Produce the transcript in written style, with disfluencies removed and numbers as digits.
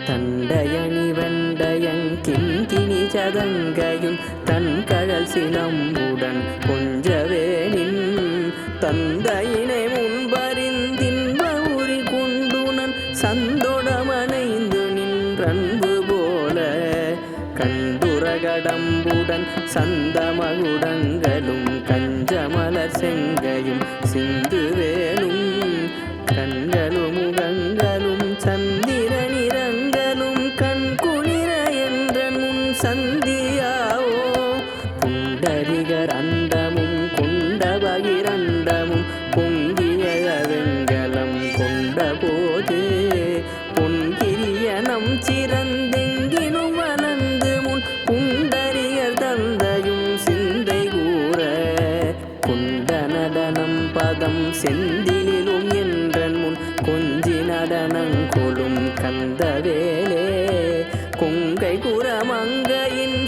தண்டயணி வெண்டயங்கிங்கினி சதங்கையும் தன் கழல் சிலம்புடன் கொஞ்சவேனின் தந்தையினை முன்பறிந்தின்ப உரி கொண்டுனன் சந்தொடமனைந்து நின்றன்பு போல கண்டுரகடம்புடன் சந்தமகுடங்களும் கஞ்சமலர் செங்கையும் சிந்துவேலும் கண்களும் முகங்களும் சந்திர நிறங்களும் கண்குளிர என்ற முன் சந்தியாவோ புண்டரிகர் அண்டமும் கொண்ட பகிரண்டமும் பொங்கிய வெங்கலம் கொண்ட போது பொன்கிரியனம் சிறந்தெங்கினும் அனந்து முன் புண்டரியர் தந்தையும் சிந்தை கூற கொண்ட நடனம் பதம் செந்திலும் என்றன் முன் கொஞ்சி நடனங்கொளும் கந்தவேலே கொங்கை குரமங்கையின்